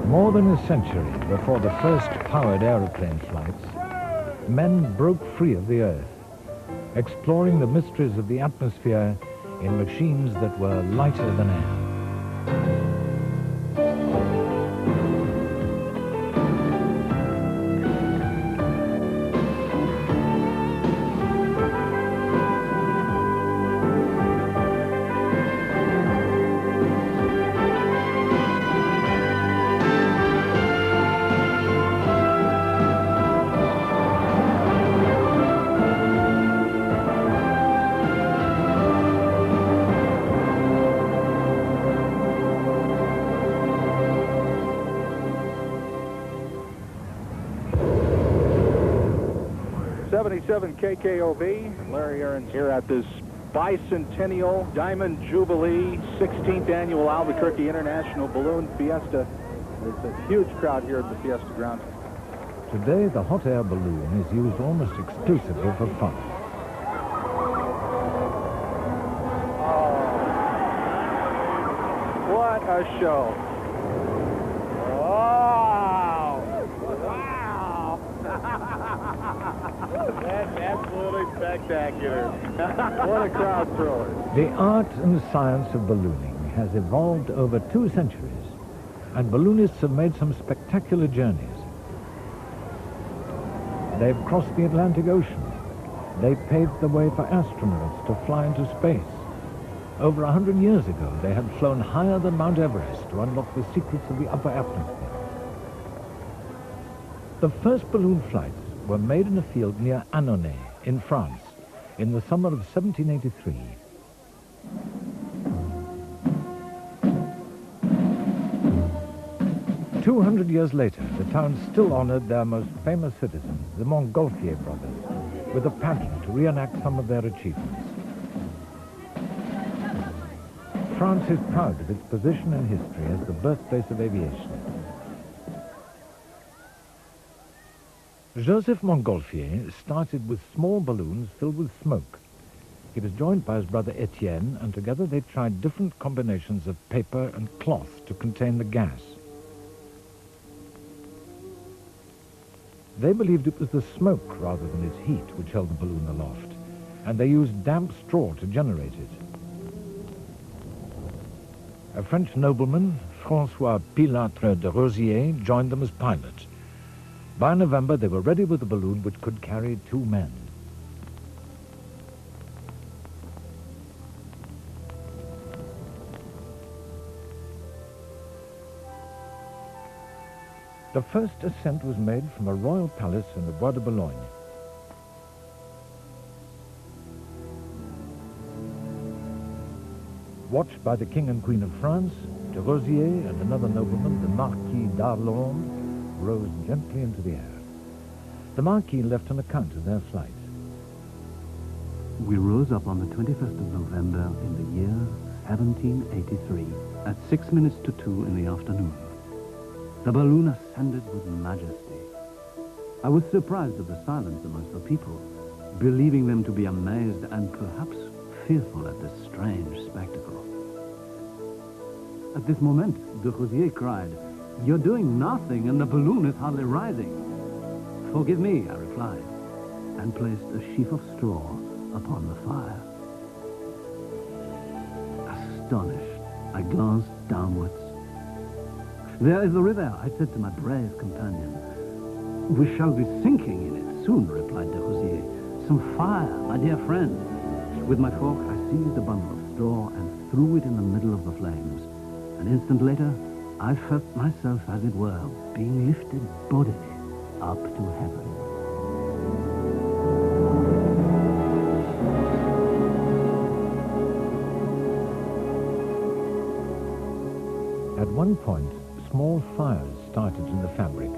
More than a century before the first powered aeroplane flights, men broke free of the Earth, exploring the mysteries of the atmosphere in machines that were lighter than air. KKOV. Larry Aaron's here at this bicentennial Diamond Jubilee 16th annual Albuquerque International Balloon Fiesta. There's a huge crowd here at the Fiesta ground. Today, the hot air balloon is used almost exclusively for fun. Oh, what a show. That's absolutely spectacular. What a crowd thrower. The art and science of ballooning has evolved over 2 centuries, and balloonists have made some spectacular journeys. They've crossed the Atlantic Ocean. They've paved the way for astronauts to fly into space. Over 100 years ago, they had flown higher than Mount Everest to unlock the secrets of the upper atmosphere. The first balloon flights were made in a field near Annonay in France in the summer of 1783. "200 years later, the town still honored their most famous citizens, the Montgolfier brothers, with a pageant to reenact some of their achievements. France is proud of its position in history as the birthplace of aviation. Joseph Montgolfier started with small balloons filled with smoke. He was joined by his brother Etienne, and together they tried different combinations of paper and cloth to contain the gas. They believed it was the smoke rather than its heat which held the balloon aloft, and they used damp straw to generate it. A French nobleman, François Pilatre de Rosier, joined them as pilot. By November, they were ready with a balloon which could carry 2 men. The first ascent was made from a royal palace in the Bois de Boulogne. Watched by the King and Queen of France, de Rosier and another nobleman, the Marquis d'Arlon, rose gently into the air. The Marquis left an account of their flight. We rose up on the 21st of November in the year 1783 at 6 minutes to 2 in the afternoon. The balloon ascended with majesty. I was surprised at the silence amongst the people, believing them to be amazed and perhaps fearful at this strange spectacle. At this moment, de Rosier cried, "You're doing nothing and the balloon is hardly rising." "Forgive me," I replied, and placed a sheaf of straw upon the fire. Astonished, I glanced downwards. "There is the river," I said to my brave companion. "We shall be sinking in it soon," replied de Rosier. "Some fire, my dear friend." With my fork, I seized a bundle of straw and threw it in the middle of the flames. An instant later, I felt myself, as it were, being lifted bodily up to heaven. At one point, small fires started in the fabric,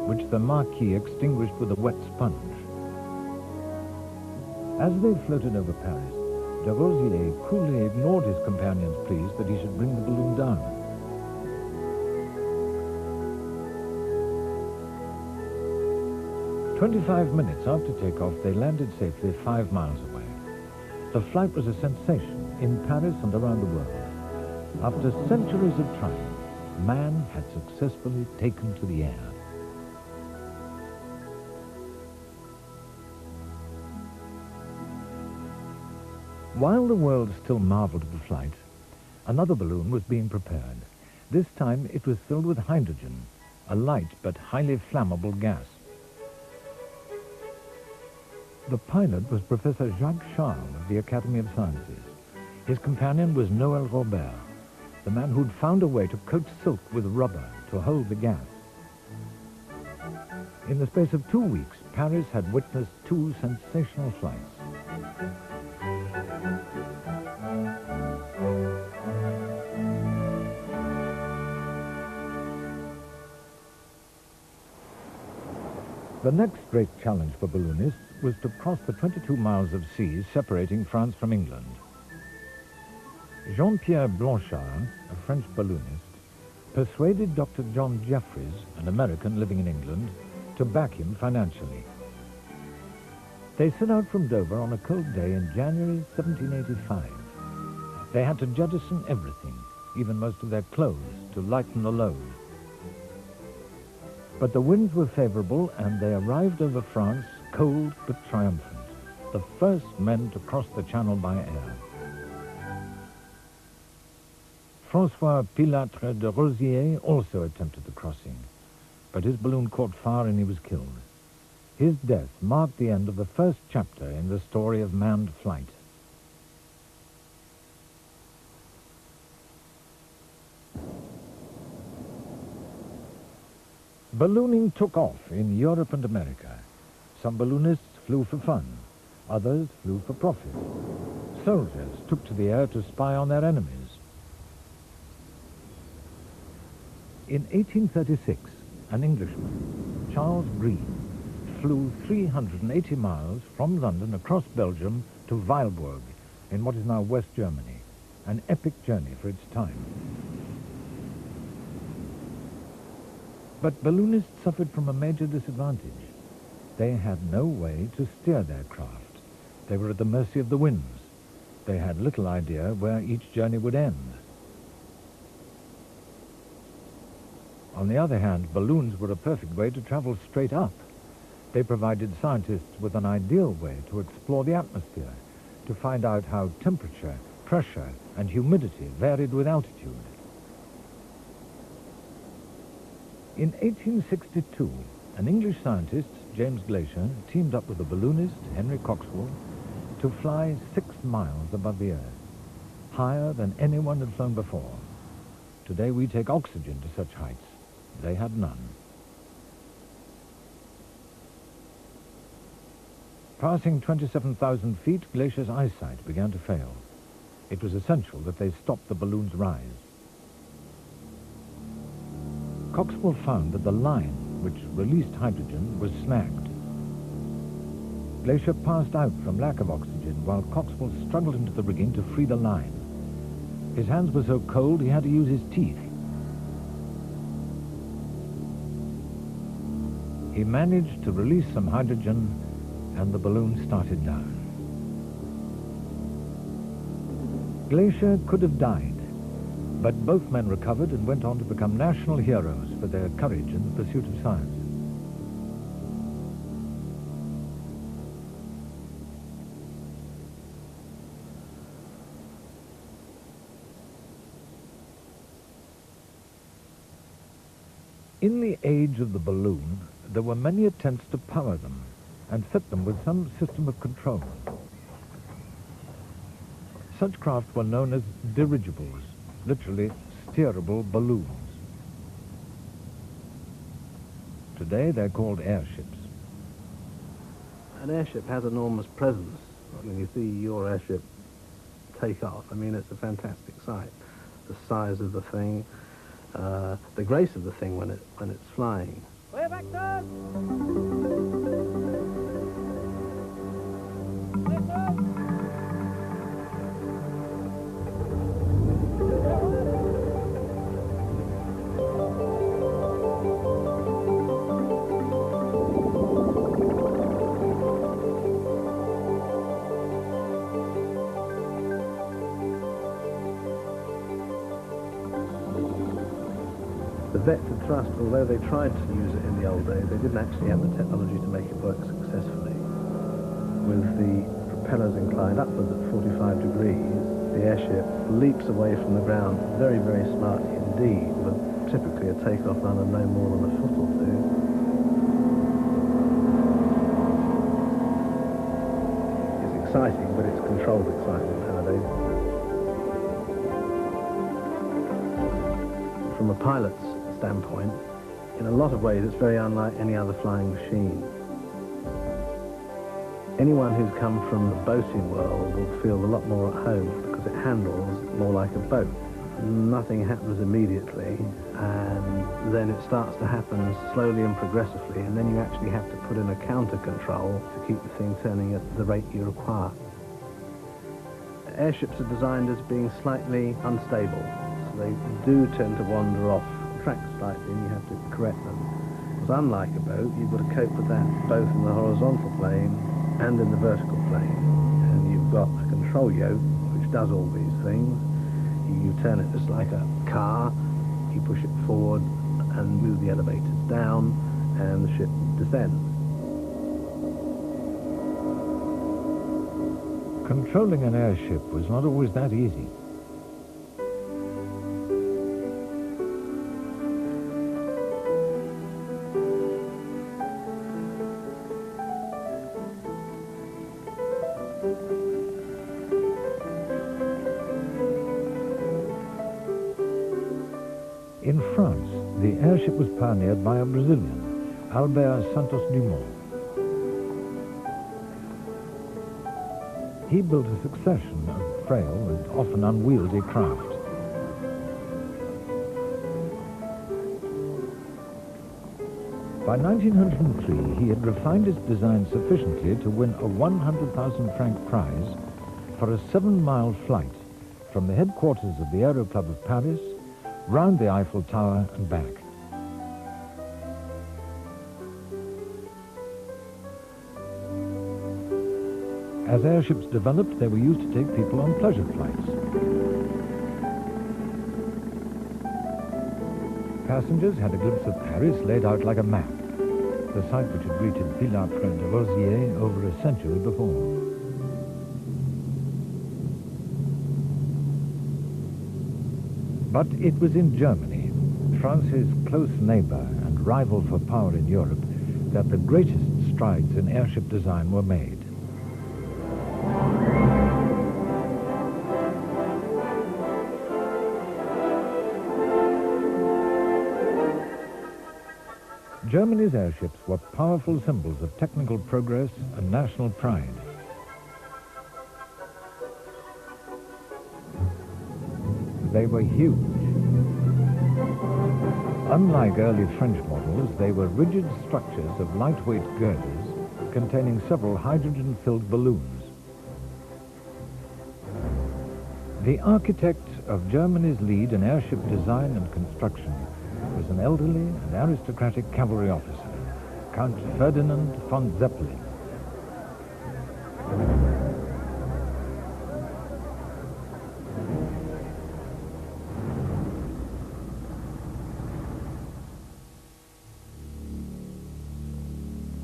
which the Marquis extinguished with a wet sponge. As they floated over Paris, de Rosier coolly ignored his companion's pleas that he should bring the balloon down. "25 minutes after takeoff, they landed safely 5 miles away. The flight was a sensation in Paris and around the world. After centuries of trying, man had successfully taken to the air. While the world still marveled at the flight, another balloon was being prepared. This time it was filled with hydrogen, a light but highly flammable gas. The pilot was Professor Jacques Charles of the Academy of Sciences. His companion was Noël Robert, the man who'd found a way to coat silk with rubber to hold the gas. In the space of 2 weeks, Paris had witnessed 2 sensational flights. The next great challenge for balloonists was to cross the 22 miles of seas separating France from England. Jean-Pierre Blanchard, a French balloonist, persuaded Dr. John Jeffries, an American living in England, to back him financially. They set out from Dover on a cold day in January 1785. They had to jettison everything, even most of their clothes, to lighten the load. But the winds were favorable, and they arrived over France, cold but triumphant, the first men to cross the Channel by air. François Pilatre de Rosier also attempted the crossing, but his balloon caught fire and he was killed. His death marked the end of the first chapter in the story of manned flight. Ballooning took off in Europe and America. Some balloonists flew for fun, others flew for profit. Soldiers took to the air to spy on their enemies. In 1836, an Englishman, Charles Green, flew 380 miles from London across Belgium to Weilburg in what is now West Germany, an epic journey for its time. But balloonists suffered from a major disadvantage. They had no way to steer their craft. They were at the mercy of the winds. They had little idea where each journey would end. On the other hand, balloons were a perfect way to travel straight up. They provided scientists with an ideal way to explore the atmosphere, to find out how temperature, pressure, and humidity varied with altitude. In 1862, an English scientist, James Glaisher, teamed up with a balloonist, Henry Coxwell, to fly 6 miles above the earth, higher than anyone had flown before. Today we take oxygen to such heights. They had none. Passing 27,000 feet, Glaisher's eyesight began to fail. It was essential that they stop the balloon's rise. Coxwell found that the line, which released hydrogen, was snagged. Glaisher passed out from lack of oxygen while Coxwell struggled into the rigging to free the line. His hands were so cold he had to use his teeth. He managed to release some hydrogen, and the balloon started down. Glaisher could have died, but both men recovered and went on to become national heroes for their courage in the pursuit of science. In the age of the balloon, there were many attempts to power them and fit them with some system of control. Such craft were known as dirigibles, literally steerable balloons. Today they're called airships. An airship has enormous presence. When you see your airship take off, I mean, it's a fantastic sight. The size of the thing, the grace of the thing when it's flying. Way back down! The vector thrust, although they tried to use it in the old days, they didn't actually have the technology to make it work successfully. With the propellers inclined upwards at 45 degrees, the airship leaps away from the ground very, very smartly indeed, with typically a takeoff run of no more than a foot or two. It's exciting, but it's controlled excitement nowadays. From a pilot's standpoint, in a lot of ways, it's very unlike any other flying machine. Anyone who's come from the boating world will feel a lot more at home because it handles more like a boat. Nothing happens immediately, and then it starts to happen slowly and progressively, and then you actually have to put in a counter control to keep the thing turning at the rate you require. Airships are designed as being slightly unstable, so they do tend to wander off track slightly, and you have to correct them. Because unlike a boat, you've got to cope with that both in the horizontal plane and in the vertical plane. And you've got a control yoke which does all these things. You turn it just like a car, you push it forward and move the elevators down, and the ship descends. Controlling an airship was not always that easy. In France, the airship was pioneered by a Brazilian, Albert Santos Dumont. He built a succession of frail and often unwieldy craft. By 1903, he had refined his design sufficiently to win a 100,000 franc prize for a 7-mile flight from the headquarters of the Aero Club of Paris round the Eiffel Tower and back. As airships developed, they were used to take people on pleasure flights. Passengers had a glimpse of Paris laid out like a map, the site which had greeted Pilâtre de Rosiers over a century before. But it was in Germany, France's close neighbor and rival for power in Europe, that the greatest strides in airship design were made. Germany's airships were powerful symbols of technical progress and national pride. They were huge. Unlike early French models, they were rigid structures of lightweight girders containing several hydrogen-filled balloons. The architect of Germany's lead in airship design and construction was an elderly and aristocratic cavalry officer, Count Ferdinand von Zeppelin.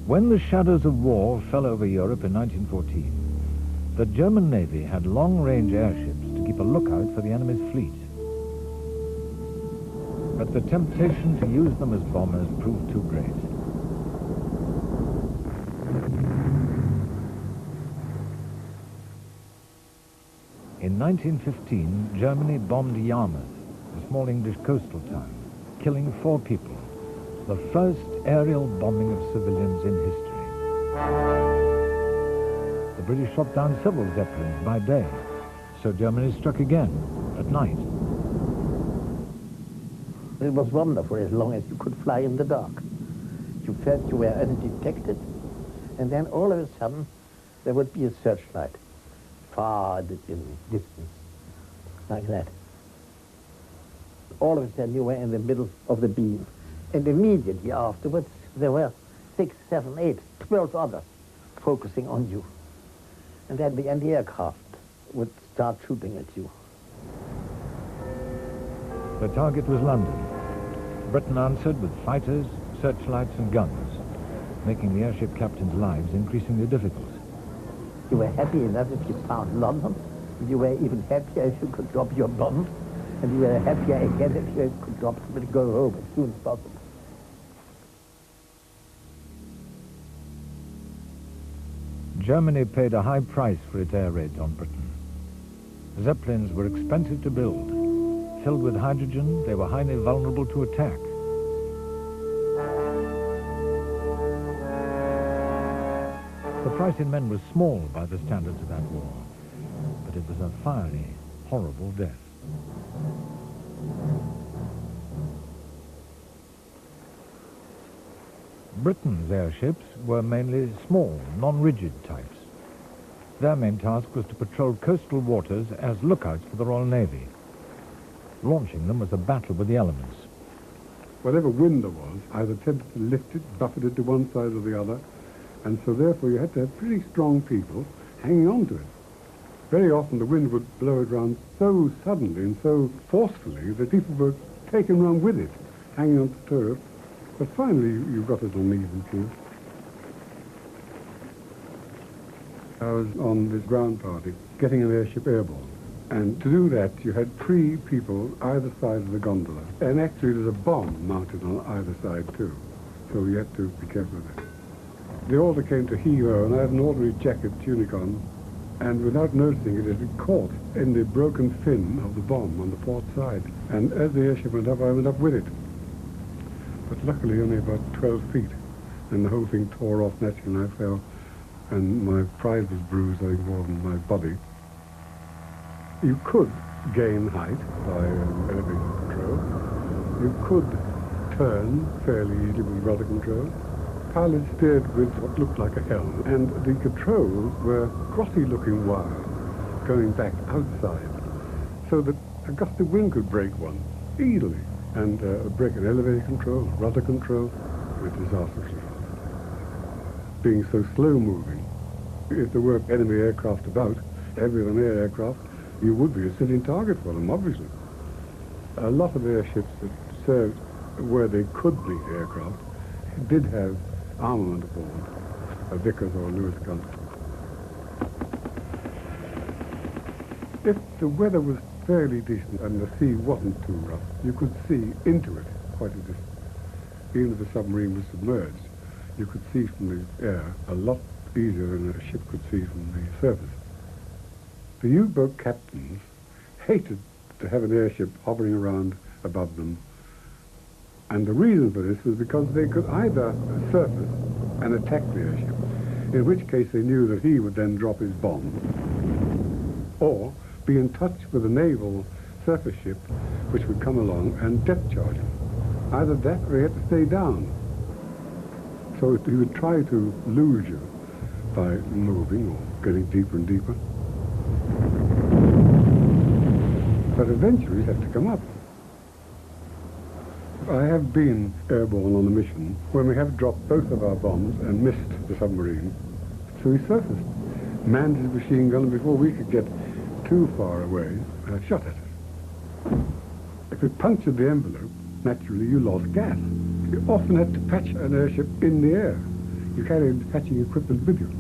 When the shadows of war fell over Europe in 1914, the German Navy had long-range airships to keep a lookout for the enemy's fleet. But the temptation to use them as bombers proved too great. In 1915, Germany bombed Yarmouth, a small English coastal town, killing 4 people. The first aerial bombing of civilians in history. The British shot down several Zeppelins by day, so Germany struck again at night. It was wonderful as long as you could fly in the dark. You felt you were undetected, and then all of a sudden there would be a searchlight far in distance, like that. All of a sudden you were in the middle of the beam. And immediately afterwards, there were 6, 7, 8, 12 others focusing on you. And then the anti-aircraft would start shooting at you. The target was London. Britain answered with fighters, searchlights and guns, making the airship captains' lives increasingly difficult. You were happy enough if you found London. You were even happier if you could drop your bomb. And you were happier again if you could drop them and go home as soon as possible. Germany paid a high price for its air raids on Britain. Zeppelins were expensive to build. Filled with hydrogen, they were highly vulnerable to attack. The price in men was small by the standards of that war, but it was a fiery, horrible death. Britain's airships were mainly small, non-rigid types. Their main task was to patrol coastal waters as lookouts for the Royal Navy. Launching them was a battle with the elements. Whatever wind there was, either tended to lift it, buffet it to one side or the other, and so therefore you had to have pretty strong people hanging on to it. Very often the wind would blow it round so suddenly and so forcefully that people were taken round with it, hanging on to turf. But finally you got it on even keel. I was on this ground party getting an airship airborne. And to do that, you had 3 people either side of the gondola. And actually there's a bomb mounted on either side too. So you had to be careful of that. The order came to heave-ho, and I had an ordinary jacket, tunic on, and without noticing it, it had caught in the broken fin of the bomb on the port side. And as the airship went up, I went up with it. But luckily only about 12 feet, and the whole thing tore off naturally, and I fell, and my pride was bruised, I think, more than my body. You could gain height by elevation control. You could turn fairly easily with rudder control. Pilots steered with what looked like a helm, and the controls were grotty-looking wires going back outside, so that a gust of wind could break one easily, and break an elevator control, rudder control, with disastrous results. Being so slow-moving, if there were enemy aircraft about, heavier than air aircraft, you would be a sitting target for them, obviously. A lot of airships that served where they could meet aircraft did have armament aboard, a Vickers or a Lewis gun. If the weather was fairly decent and the sea wasn't too rough, you could see into it quite a distance. Even if the submarine was submerged, you could see from the air a lot easier than a ship could see from the surface. The U-boat captains hated to have an airship hovering around above them, and the reason for this was because they could either surface and attack the airship, in which case they knew that he would then drop his bomb, or be in touch with a naval surface ship which would come along and depth charge him. Either that or he had to stay down. So he would try to lose you by moving or getting deeper and deeper. But eventually you have to come up. I have been airborne on a mission when we have dropped both of our bombs and missed the submarine. So he surfaced, manned his machine gun, and before we could get too far away, shot at us. If it punctured the envelope, naturally you lost gas. You often had to patch an airship in the air. You carried patching equipment with you.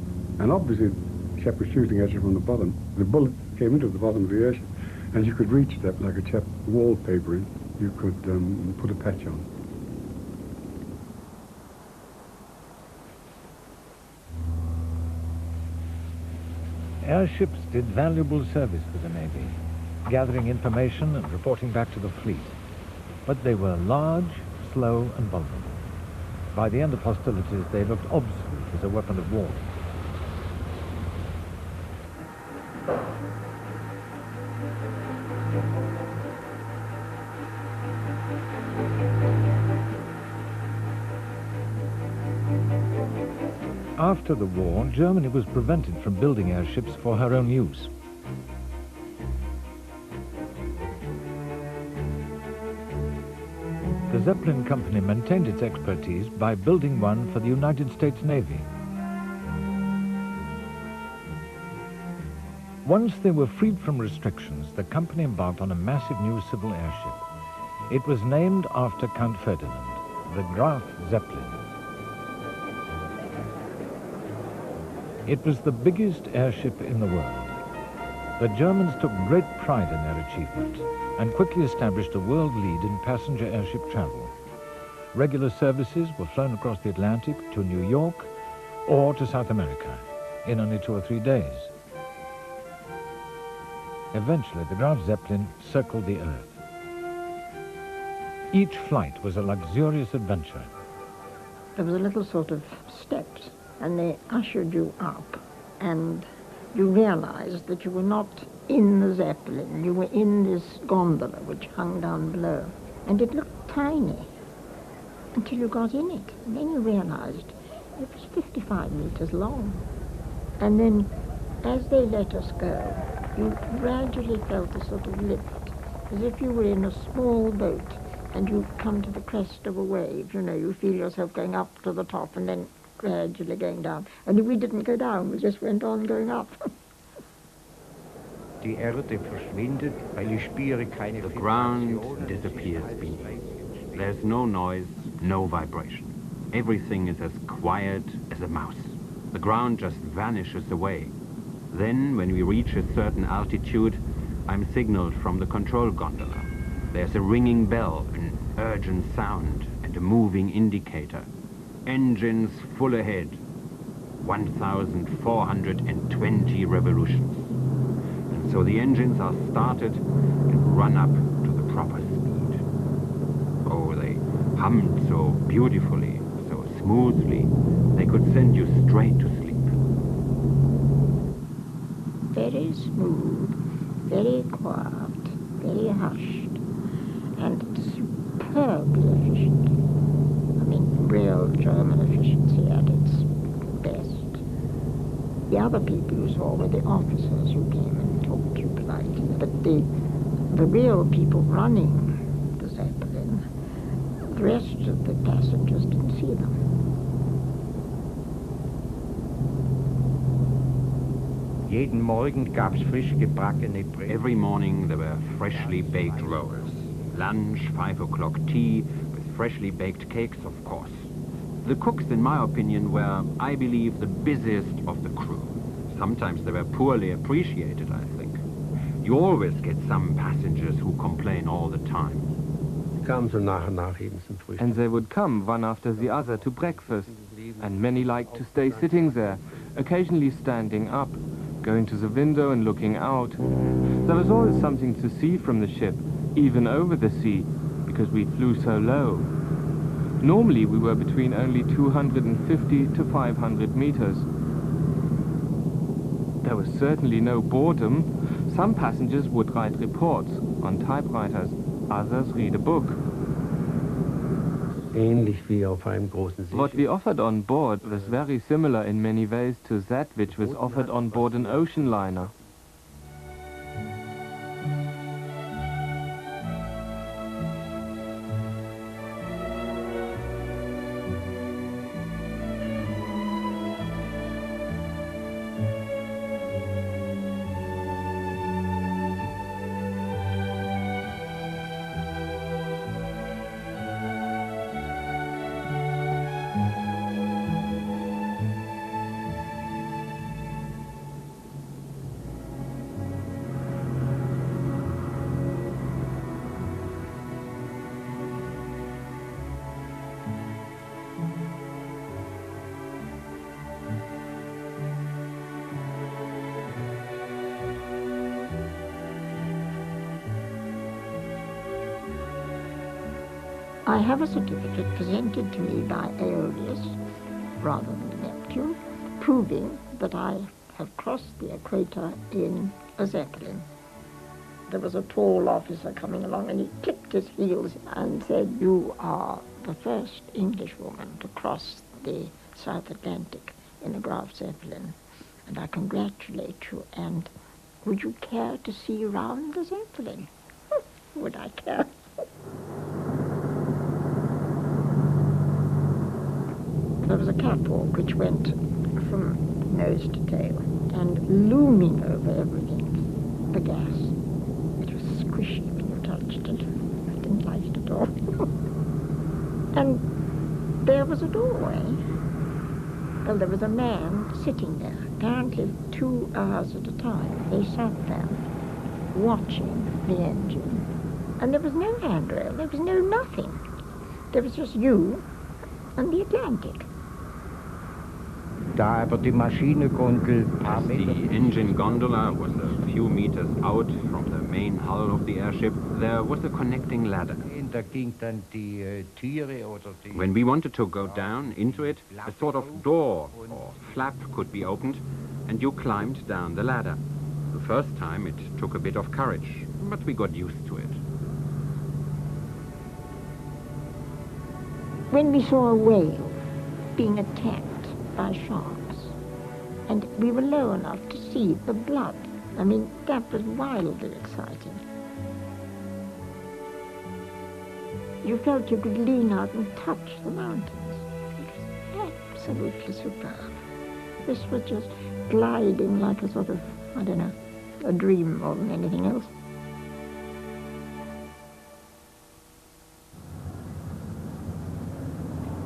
And obviously the chap was shooting at you from the bottom. The bullet came into the bottom of the airship, and you could reach that like a chap wallpapering. You could put a patch on. Airships did valuable service for the Navy, gathering information and reporting back to the fleet. But they were large, slow and vulnerable. By the end of hostilities, they looked obsolete as a weapon of war. After the war, Germany was prevented from building airships for her own use. The Zeppelin company maintained its expertise by building one for the United States Navy. Once they were freed from restrictions, the company embarked on a massive new civil airship. It was named after Count Ferdinand, the Graf Zeppelin. It was the biggest airship in the world. The Germans took great pride in their achievement and quickly established a world lead in passenger airship travel. Regular services were flown across the Atlantic to New York or to South America in only 2 or 3 days. Eventually, the Graf Zeppelin circled the Earth. Each flight was a luxurious adventure. There was a little sort of steps, and they ushered you up, and you realized that you were not in the Zeppelin, you were in this gondola which hung down below. And it looked tiny until you got in it. And then you realized it was 55 meters long. And then as they let us go, you gradually felt a sort of lift, as if you were in a small boat and you come to the crest of a wave. You know, you feel yourself going up to the top and then gradually going down. And we didn't go down, we just went on going up. Die Erde verschwindet, weil ich spüre keine The ground disappears beneath. There's no noise, no vibration. Everything is as quiet as a mouse. The ground just vanishes away. Then, when we reach a certain altitude, I'm signaled from the control gondola. There's a ringing bell, an urgent sound, and a moving indicator. Engines full ahead. 1,420 revolutions. And so the engines are started and run up to the proper speed. Oh, they hummed so beautifully, so smoothly, they could send you straight to sleep. Very smooth, very quiet, very hushed, and superbly efficient. I mean, real German efficiency at its best. The other people you saw were the officers who came and talked to you politely, but the real people running the Zeppelin, the rest of the passengers didn't see them. Jeden Morgen gab's frisch gebackene Brötchen. Every morning there were freshly baked rolls. Lunch, 5 o'clock tea, with freshly baked cakes, of course. The cooks, in my opinion, were, I believe, the busiest of the crew. Sometimes they were poorly appreciated, I think. You always get some passengers who complain all the time. And they would come one after the other to breakfast, and many liked to stay sitting there, occasionally standing up, going to the window and looking out. There was always something to see from the ship, even over the sea, because we flew so low. Normally we were between only 250 to 500 meters. There was certainly no boredom. Some passengers would write reports on typewriters, others read a book. What we offered on board was very similar in many ways to that which was offered on board an ocean liner. I have a certificate presented to me by Aeolus, rather than Neptune, proving that I have crossed the equator in a Zeppelin. There was a tall officer coming along and he clicked his heels and said, "You are the first Englishwoman to cross the South Atlantic in a Graf Zeppelin, and I congratulate you, and would you care to see round the Zeppelin?" Would I care? There was a catwalk which went from nose to tail, and looming over everything, the gas. It was squishy when you touched it. I didn't like it at all. was a doorway. Well, there was a man sitting there, apparently 2 hours at a time. They sat there, watching the engine. And there was no handrail, there was no nothing. There was just you and the Atlantic. Da aber die Maschinengondel paar As Meter... the engine gondola was a few meters out from the main hull of the airship, there was a connecting ladder. Da ging dann die Türe oder die... When we wanted to go down into it, a sort of door or flap could be opened, and you climbed down the ladder. The first time it took a bit of courage, but we got used to it. When we saw a whale being attacked by sharks, and we were low enough to see the blood, I mean, that was wildly exciting. You felt you could lean out and touch the mountains. It was absolutely superb. This was just gliding like a sort of, I don't know, a dream more than anything else.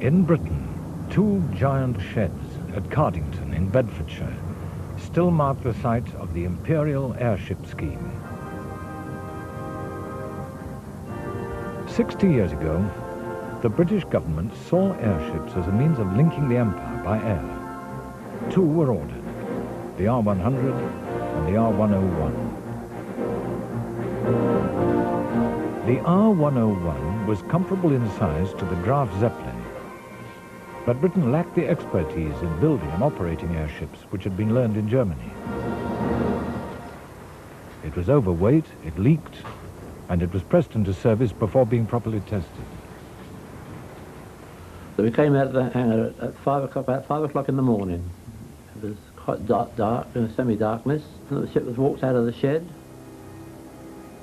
In Britain, 2 giant sheds at Cardington in Bedfordshire still mark the site of the Imperial Airship scheme. 60 years ago, the British government saw airships as a means of linking the empire by air. 2 were ordered, the R100 and the R101. The R101 was comparable in size to the Graf Zeppelin, but Britain lacked the expertise in building and operating airships which had been learned in Germany. It was overweight, it leaked, and it was pressed into service before being properly tested. So we came out of the hangar at 5 o'clock, about 5 o'clock in the morning. It was quite dark, semi-darkness. The ship was walked out of the shed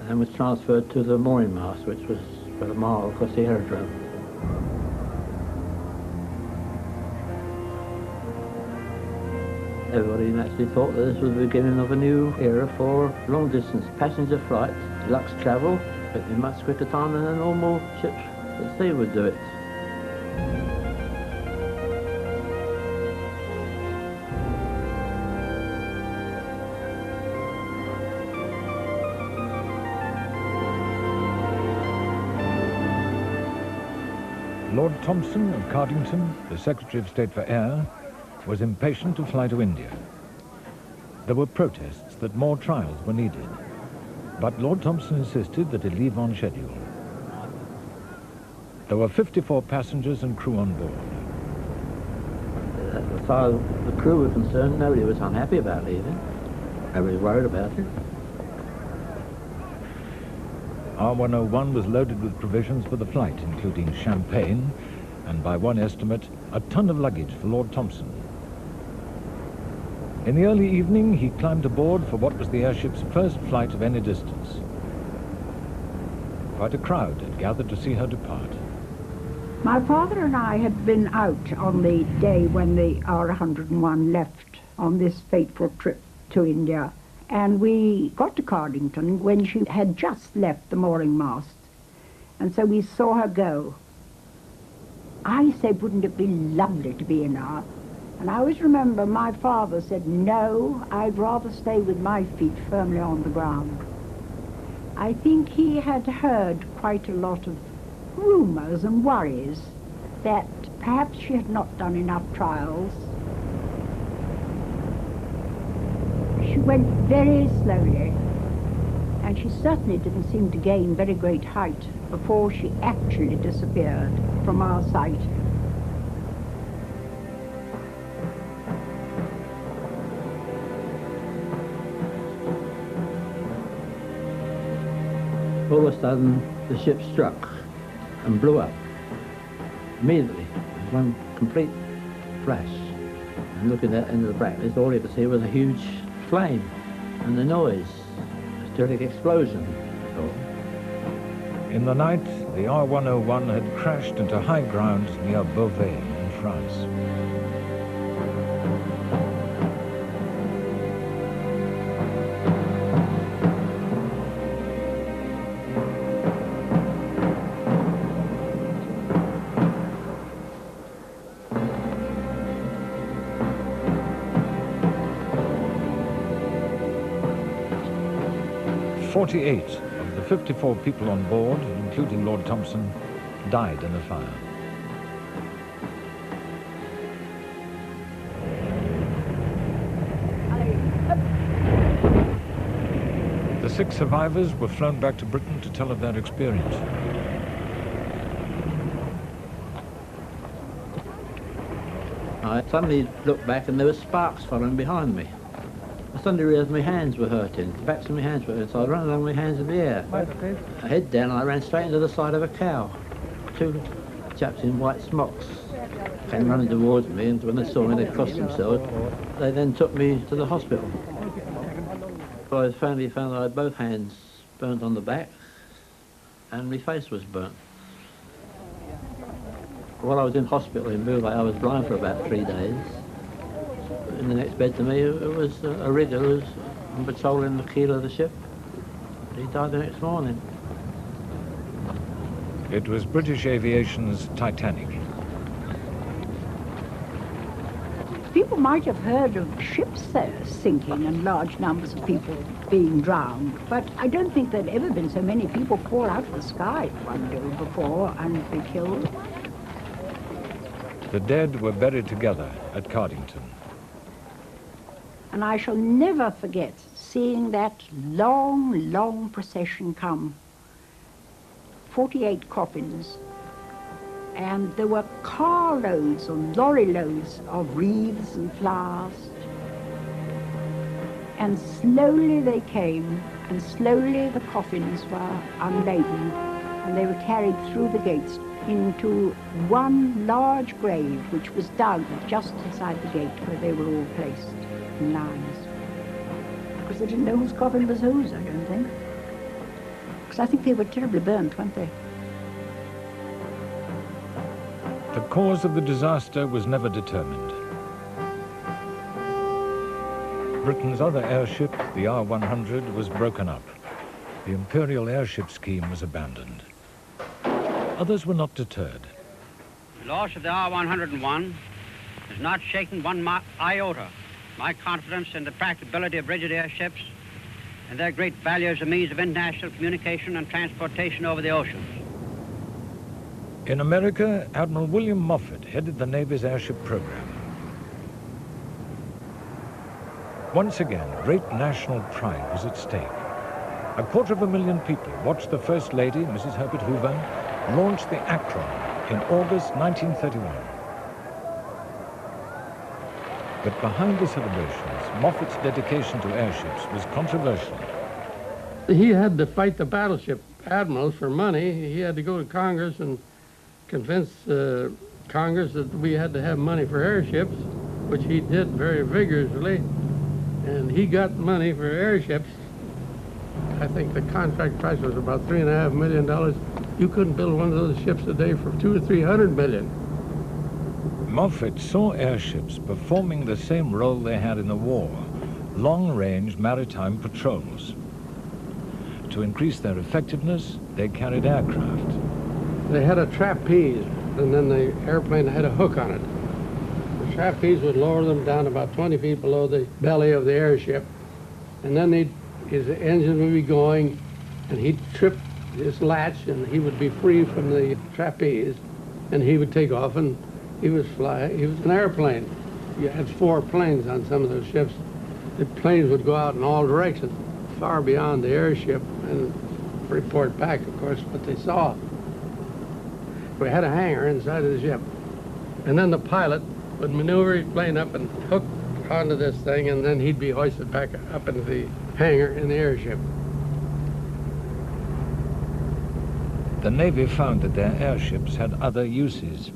and was transferred to the mooring mast, which was about a mile across the aerodrome. Everybody naturally thought that this was the beginning of a new era for long-distance passenger flights, deluxe travel, but in much quicker time than a normal ship at sea would do it. Lord Thompson of Cardington, the Secretary of State for Air, was impatient to fly to India. There were protests that more trials were needed, but Lord Thompson insisted that it leave on schedule. There were 54 passengers and crew on board. As far as the crew were concerned, nobody was unhappy about leaving. Nobody was worried about it. R101 was loaded with provisions for the flight, including champagne and, by one estimate, a ton of luggage for Lord Thompson. In the early evening, he climbed aboard for what was the airship's first flight of any distance. Quite a crowd had gathered to see her depart. My father and I had been out on the day when the R101 left on this fateful trip to India, and we got to Cardington when she had just left the mooring mast, and so we saw her go. I said, wouldn't it be lovely to be in her? And I always remember my father said, no, I'd rather stay with my feet firmly on the ground. I think he had heard quite a lot of rumours and worries that perhaps she had not done enough trials. She went very slowly, and she certainly didn't seem to gain very great height before she actually disappeared from our sight. All of a sudden, the ship struck and blew up. Immediately, one complete flash. And looking at into the brightness, all you could see was a huge flame and the noise, a terrific explosion. In the night, the R101 had crashed into high ground near Beauvais in France. 48 of the 54 people on board, including Lord Thompson, died in the fire. The 6 survivors were flown back to Britain to tell of their experience. I suddenly looked back and there were sparks following behind me. I suddenly realised my hands were hurting, the backs of my hands were hurting, so I ran along with my hands in the air. Head down, and I ran straight into the side of a cow. 2 chaps in white smocks came running towards me, and when they saw me, they crossed themselves. They then took me to the hospital. I finally found that I had both hands burnt on the back, and my face was burnt. While I was in hospital in Beauvais, I was blind for about 3 days. In the next bed to me, it was a rigger who was on patrol in the keel of the ship. He died the next morning. It was British aviation's Titanic. People might have heard of ships sinking and large numbers of people being drowned, but I don't think there'd ever been so many people fall out of the sky one day before and be killed. The dead were buried together at Cardington. And I shall never forget seeing that long, long procession come. 48 coffins. And there were carloads and lorry loads of wreaths and flowers. And slowly they came, and slowly the coffins were unladen, and they were carried through the gates into one large grave, which was dug just inside the gate where they were all placed in lines. Because they didn't know whose coffin was whose, I don't think. Because I think they were terribly burnt, weren't they? The cause of the disaster was never determined. Britain's other airship, the R-100, was broken up. The Imperial airship scheme was abandoned. Others were not deterred. The loss of the R-101 has not shaken one iota my confidence in the practicability of rigid airships and their great value as a means of international communication and transportation over the oceans. In America, Admiral William Moffett headed the Navy's airship program. Once again, great national pride was at stake. 250,000 people watched the First Lady, Mrs. Herbert Hoover, launch the Akron in August 1931. But behind the celebrations, Moffett's dedication to airships was controversial. He had to fight the battleship admirals for money. He had to go to Congress and convince Congress that we had to have money for airships, which he did very vigorously. And he got money for airships. I think the contract price was about $3.5 million. You couldn't build one of those ships a day for $200 or $300 million. Moffett saw airships performing the same role they had in the war, long-range maritime patrols. To increase their effectiveness, they carried aircraft. They had a trapeze, and then the airplane had a hook on it. The trapeze would lower them down about 20 feet below the belly of the airship, and then his engine would be going, and he'd trip his latch, and he would be free from the trapeze, and he would take off, and he was flying. He was an airplane. You had 4 planes on some of those ships. The planes would go out in all directions, far beyond the airship, and report back, of course, what they saw. We had a hangar inside of the ship, and then the pilot would maneuver his plane up and hook onto this thing, and then he'd be hoisted back up into the hangar in the airship. The Navy found that their airships had other uses.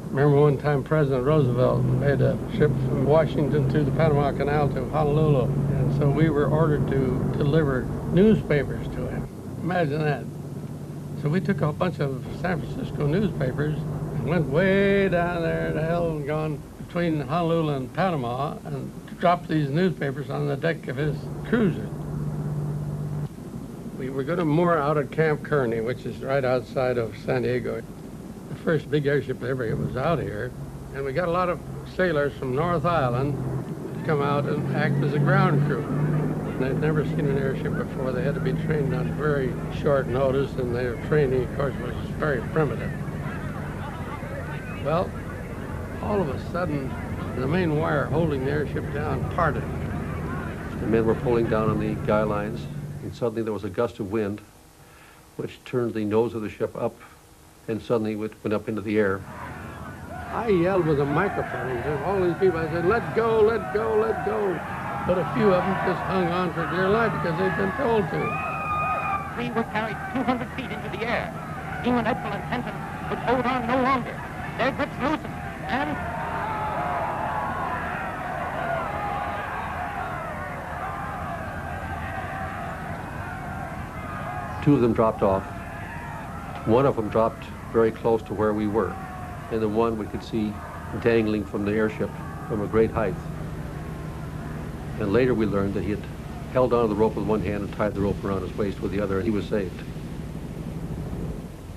Remember one time President Roosevelt made a ship from Washington to the Panama Canal to Honolulu, and so we were ordered to deliver newspapers to him. Imagine that. So we took a bunch of San Francisco newspapers and went way down there to hell and gone between Honolulu and Panama and dropped these newspapers on the deck of his cruiser. We were going to moor out at Camp Kearney, which is right outside of San Diego. The first big airship ever was out here, and we got a lot of sailors from North Island to come out and act as a ground crew. They'd never seen an airship before. They had to be trained on very short notice, and their training, of course, was very primitive. Well, all of a sudden, the main wire holding the airship down parted. The men were pulling down on the guy lines, and suddenly there was a gust of wind, which turned the nose of the ship up, and suddenly it went up into the air. I yelled with a microphone to all these people. I said, "Let go, let go, let go." But a few of them just hung on for dear life because they'd been told to. We were carried 200 feet into the air. Seaman Edwell and Kenton could hold on no longer. Their grips loosened, and... Two of them dropped off. One of them dropped very close to where we were, and the one we could see dangling from the airship from a great height. And later we learned that he had held onto the rope with one hand and tied the rope around his waist with the other, and he was saved.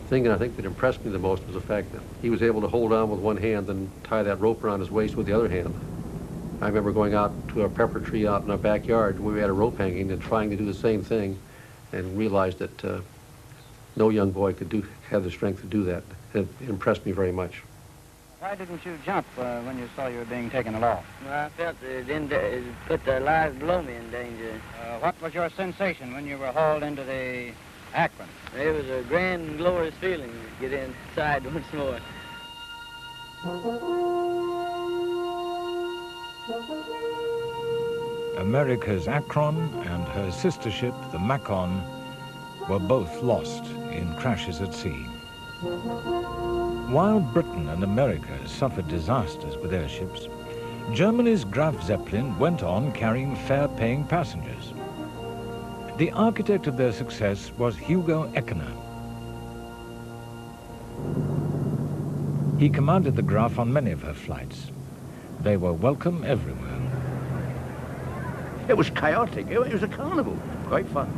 The thing I think that impressed me the most was the fact that he was able to hold on with one hand and tie that rope around his waist with the other hand. I remember going out to a pepper tree out in our backyard where we had a rope hanging and trying to do the same thing, and realized that no young boy could have the strength to do that. It impressed me very much. Why didn't you jump when you saw you were being taken aloft? Well, I felt it put the lives below me in danger. What was your sensation when you were hauled into the Akron? It was a grand, glorious feeling to get inside once more. America's Akron and her sister ship, the Macon, were both lost in crashes at sea. While Britain and America suffered disasters with airships, Germany's Graf Zeppelin went on carrying fare-paying passengers. The architect of their success was Hugo Eckener. He commanded the Graf on many of her flights. They were welcome everywhere. It was chaotic. It was a carnival. Great fun.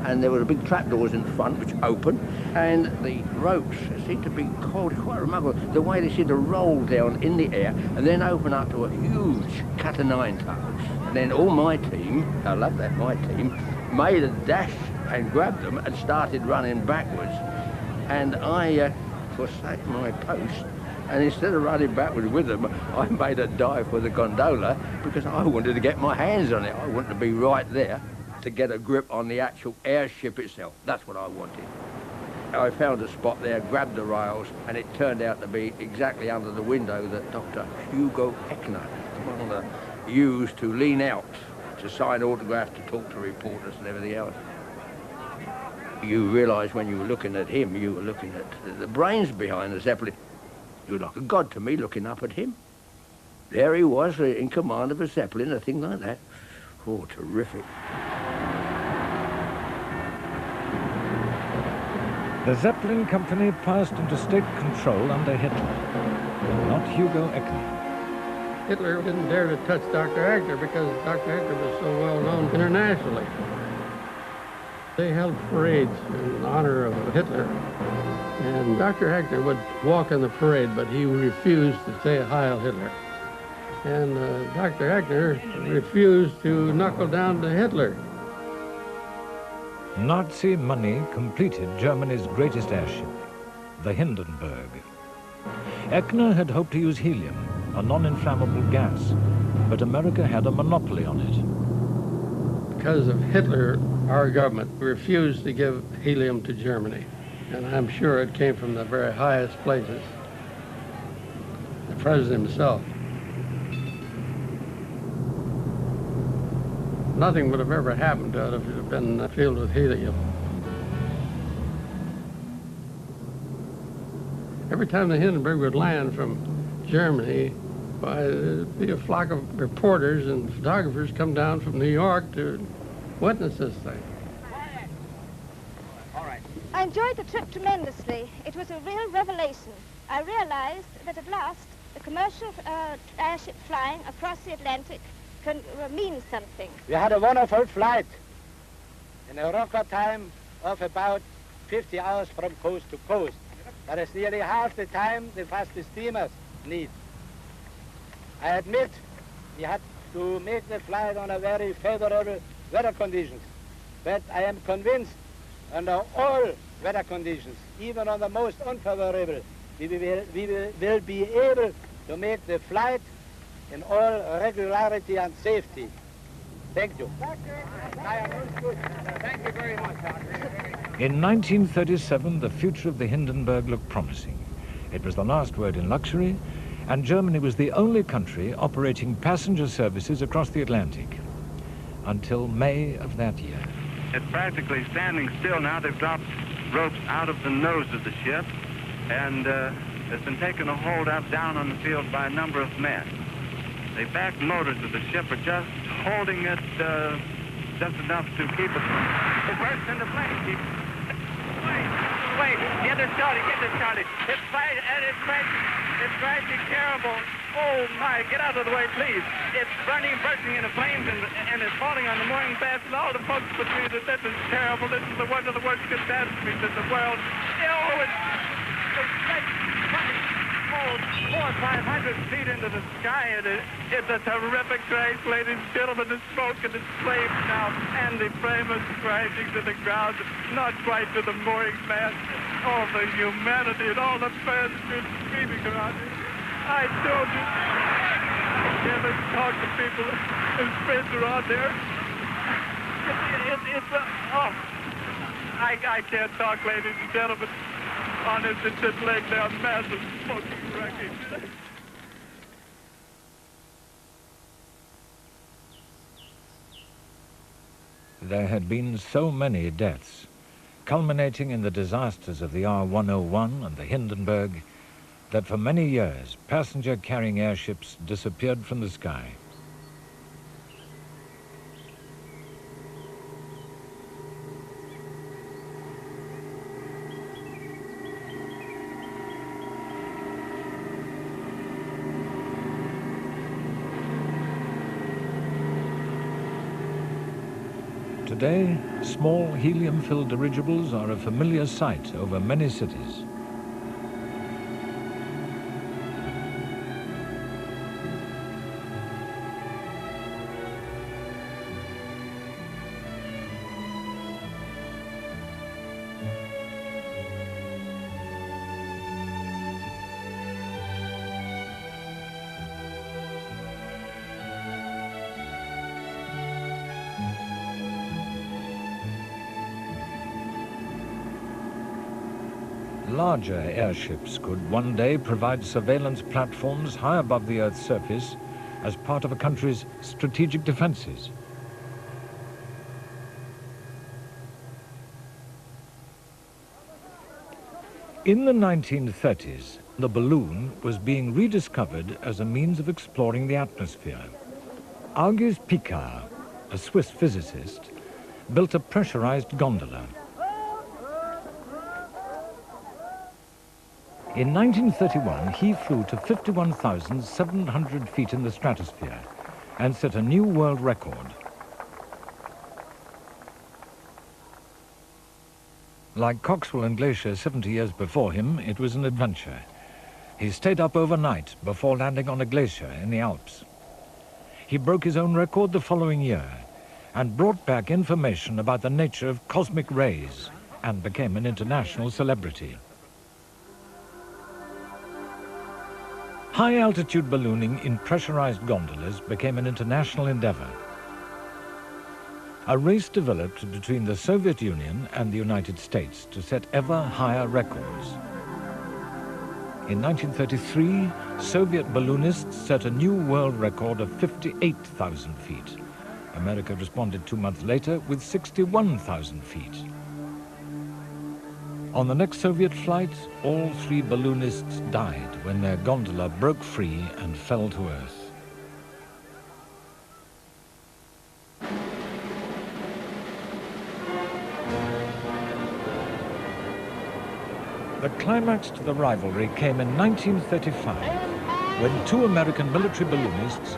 And there were big trapdoors in front which opened, and the ropes seemed to be quite remarkable. The way they seemed to roll down in the air and then open up to a huge cat-o'-nine tails. And then all my team, I love that, my team, made a dash and grabbed them and started running backwards. And I forsake my post, and instead of running backwards with them, I made a dive for the gondola because I wanted to get my hands on it. I wanted to be right there to get a grip on the actual airship itself. That's what I wanted. I found a spot there, grabbed the rails, and it turned out to be exactly under the window that Dr. Hugo Eckener used to lean out to sign autographs, to talk to reporters and everything else. You realise when you were looking at him, you were looking at the brains behind the Zeppelin. You were like a god to me looking up at him. There he was in command of a Zeppelin, a thing like that. Oh, terrific. The Zeppelin Company passed into state control under Hitler, but not Hugo Eckener. Hitler didn't dare to touch Dr. Hector because Dr. Hector was so well known internationally. They held parades in honor of Hitler, and Dr. Hector would walk in the parade, but he refused to say Heil Hitler. And Dr. Hector refused to knuckle down to Hitler. Nazi money completed Germany's greatest airship, the Hindenburg. Eckener had hoped to use helium, a non-inflammable gas, but America had a monopoly on it. Because of Hitler, our government refused to give helium to Germany. And I'm sure it came from the very highest places. The president himself. Nothing would have ever happened to it if it had been filled with helium. Every time the Hindenburg would land from Germany, there'd be a flock of reporters and photographers come down from New York to witness this thing. I enjoyed the trip tremendously. It was a real revelation. I realized that at last the commercial airship flying across the Atlantic can mean something. We had a wonderful flight in a record time of about 50 hours from coast to coast. That is nearly half the time the fastest steamers need. I admit we had to make the flight on a very favorable weather conditions. But I am convinced under all weather conditions, even on the most unfavorable, we will be able to make the flight in all regularity and safety. Thank you. Thank you very much, In 1937, the future of the Hindenburg looked promising. It was the last word in luxury, and Germany was the only country operating passenger services across the Atlantic until May of that year. It's practically standing still now. They've dropped ropes out of the nose of the ship, and it's been taken a hold up down on the field by a number of men. The back motors of the ship are just holding it just enough to keep it. It bursts into flames. Wait, get it started. It's fighting, and it's crashing terrible. Oh my, get out of the way, please. It's burning, bursting into flames, and it's falling on the mooring mast, and all the folks between us. This is terrible. This is one of the worst catastrophes in the world. Oh, it's like 400 or 500 feet into the sky, and it's a terrific crash, ladies and gentlemen. The smoke and the flames now, and the frame is crashing to the ground, not quite to the mooring mast. All the humanity and all the passengers screaming around it. I told you, I can't even talk to people. His friends are on there. I can't talk, ladies and gentlemen. Honest, it's just laying there, massive smoking wreckage. There had been so many deaths, culminating in the disasters of the R-101 and the Hindenburg, that for many years passenger-carrying airships disappeared from the sky. Today, small helium-filled dirigibles are a familiar sight over many cities. Larger airships could one day provide surveillance platforms high above the Earth's surface as part of a country's strategic defenses. In the 1930s, the balloon was being rediscovered as a means of exploring the atmosphere. Auguste Piccard, a Swiss physicist, built a pressurized gondola. In 1931, he flew to 51,700 feet in the stratosphere and set a new world record. Like Coxwell and Glacier 70 years before him, it was an adventure. He stayed up overnight before landing on a glacier in the Alps. He broke his own record the following year and brought back information about the nature of cosmic rays and became an international celebrity. High-altitude ballooning in pressurized gondolas became an international endeavor. A race developed between the Soviet Union and the United States to set ever higher records. In 1933, Soviet balloonists set a new world record of 58,000 feet. America responded 2 months later with 61,000 feet. On the next Soviet flight, all 3 balloonists died when their gondola broke free and fell to Earth. The climax to the rivalry came in 1935, when 2 American military balloonists,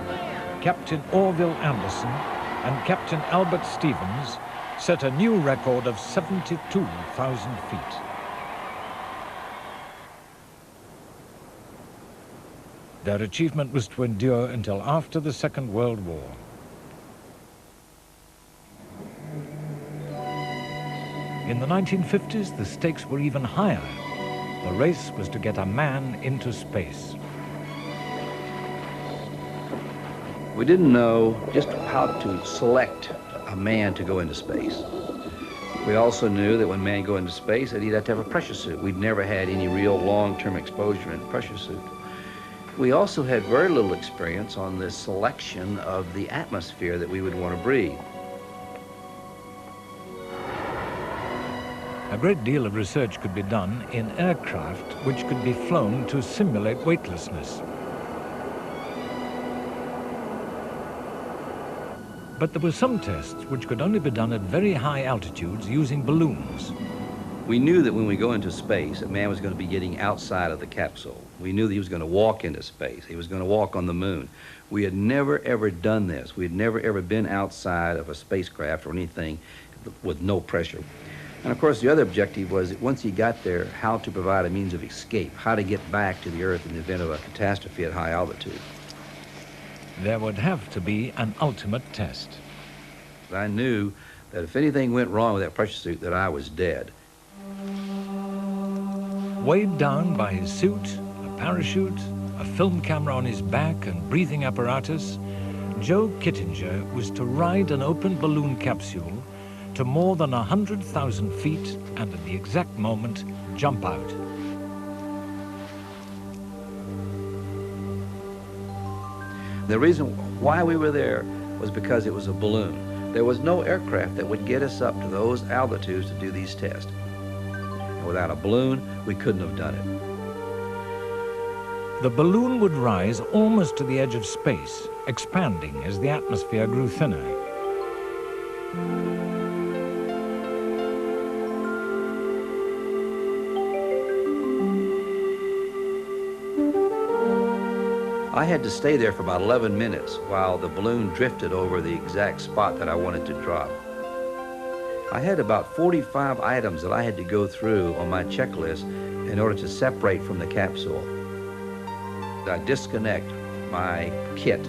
Captain Orville Anderson and Captain Albert Stevens, set a new record of 72,000 feet. Their achievement was to endure until after the Second World War. In the 1950s, the stakes were even higher. The race was to get a man into space. We didn't know just how to select a man to go into space. We also knew that when man go into space, that he'd have to have a pressure suit. We'd never had any real long-term exposure in a pressure suit. We also had very little experience on the selection of the atmosphere that we would want to breathe. A great deal of research could be done in aircraft which could be flown to simulate weightlessness. But there were some tests which could only be done at very high altitudes using balloons. We knew that when we go into space, that man was going to be getting outside of the capsule. We knew that he was going to walk into space. He was going to walk on the moon. We had never, ever done this. We had never, ever been outside of a spacecraft or anything with no pressure. And of course, the other objective was that once he got there, how to provide a means of escape, how to get back to the Earth in the event of a catastrophe at high altitude. There would have to be an ultimate test. I knew that if anything went wrong with that pressure suit, that I was dead. Weighed down by his suit, a parachute, a film camera on his back and breathing apparatus, Joe Kittinger was to ride an open balloon capsule to more than 100,000 feet and at the exact moment jump out. The reason why we were there was because it was a balloon. There was no aircraft that would get us up to those altitudes to do these tests. And without a balloon, we couldn't have done it. The balloon would rise almost to the edge of space, expanding as the atmosphere grew thinner. I had to stay there for about 11 minutes while the balloon drifted over the exact spot that I wanted to drop. I had about 45 items that I had to go through on my checklist in order to separate from the capsule. I disconnect my kit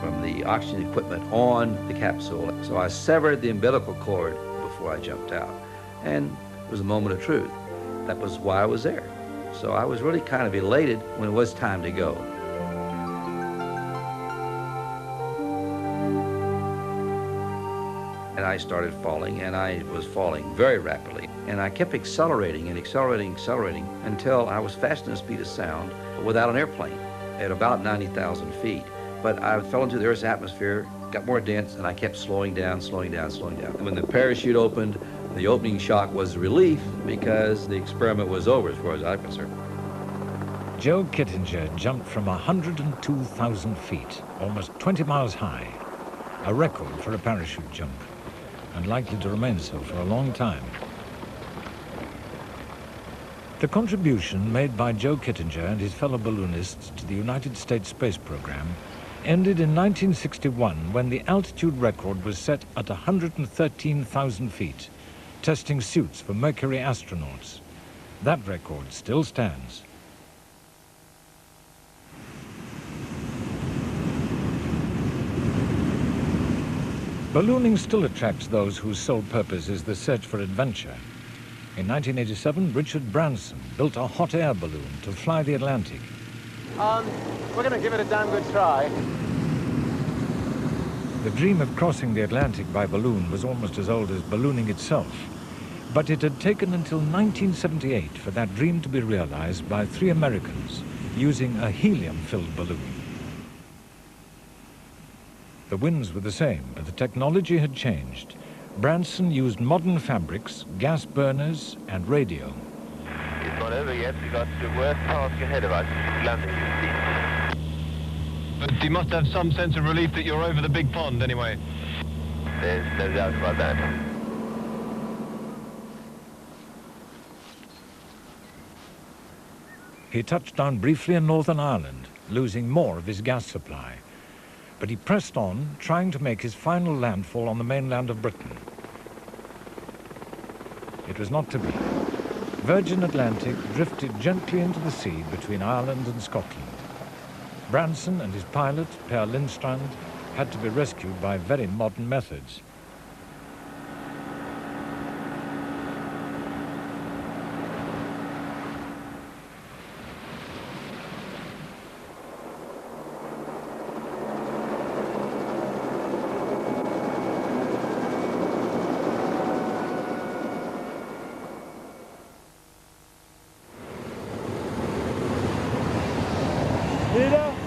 from the oxygen equipment on the capsule. So I severed the umbilical cord before I jumped out. And it was a moment of truth. That was why I was there. So I was really kind of elated when it was time to go. And I started falling, and I was falling very rapidly. And I kept accelerating and accelerating, accelerating until I was fast enough speed of sound without an airplane at about 90,000 feet. But I fell into the Earth's atmosphere, got more dense, and I kept slowing down, slowing down, slowing down. And when the parachute opened, the opening shock was relief because the experiment was over as far as I'm concerned. Joe Kittinger jumped from 102,000 feet, almost 20 miles high, a record for a parachute jump, and likely to remain so for a long time. The contribution made by Joe Kittinger and his fellow balloonists to the United States space program ended in 1961 when the altitude record was set at 113,000 feet, testing suits for Mercury astronauts. That record still stands. Ballooning still attracts those whose sole purpose is the search for adventure. In 1987, Richard Branson built a hot air balloon to fly the Atlantic. We're going to give it a damn good try. The dream of crossing the Atlantic by balloon was almost as old as ballooning itself. But it had taken until 1978 for that dream to be realized by 3 Americans using a helium-filled balloon. The winds were the same, but the technology had changed. Branson used modern fabrics, gas burners, and radio. It's not over yet. We've got the worst task ahead of us, landing the sea. But you must have some sense of relief that you're over the big pond, anyway. There's no doubt about that. He touched down briefly in Northern Ireland, losing more of his gas supply. But he pressed on, trying to make his final landfall on the mainland of Britain. It was not to be. Virgin Atlantic drifted gently into the sea between Ireland and Scotland. Branson and his pilot, Per Lindstrand, had to be rescued by very modern methods.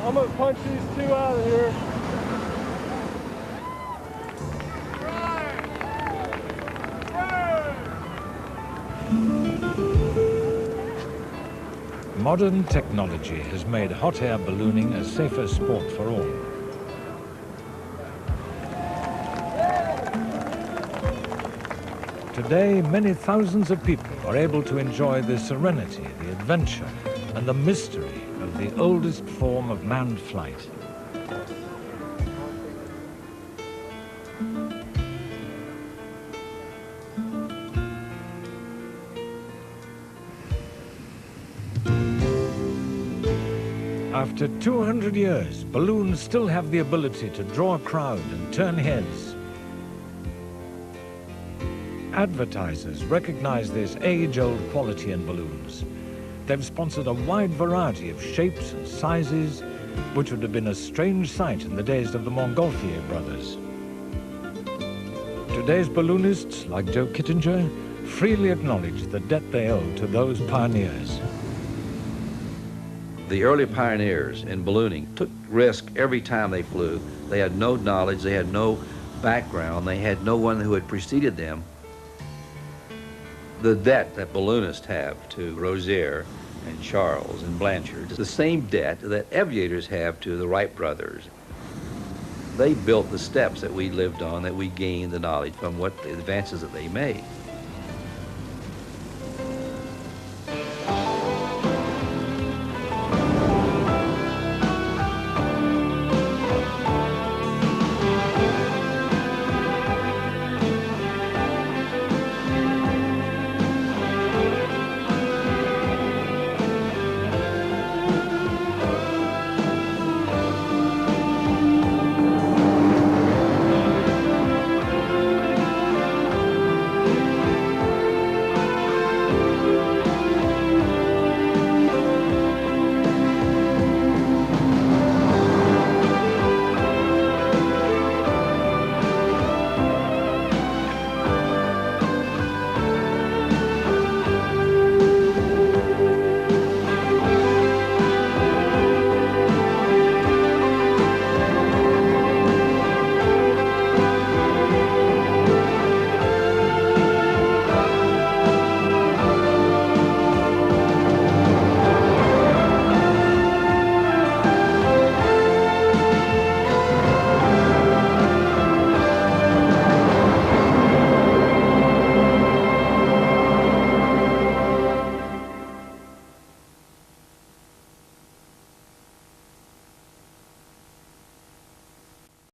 I'm gonna punch these two out of here. Modern technology has made hot air ballooning a safer sport for all. Today, many thousands of people are able to enjoy the serenity, the adventure, and the mystery of the oldest form of manned flight. After 200 years, balloons still have the ability to draw a crowd and turn heads. Advertisers recognize this age-old quality in balloons. They've sponsored a wide variety of shapes and sizes, which would have been a strange sight in the days of the Montgolfier brothers. Today's balloonists, like Joe Kittinger, freely acknowledge the debt they owe to those pioneers. The early pioneers in ballooning took risk every time they flew. They had no knowledge, they had no background, they had no one who had preceded them. The debt that balloonists have to Rozier and Charles and Blanchard is the same debt that aviators have to the Wright brothers. They built the steps that we lived on, that we gained the knowledge from what the advances that they made.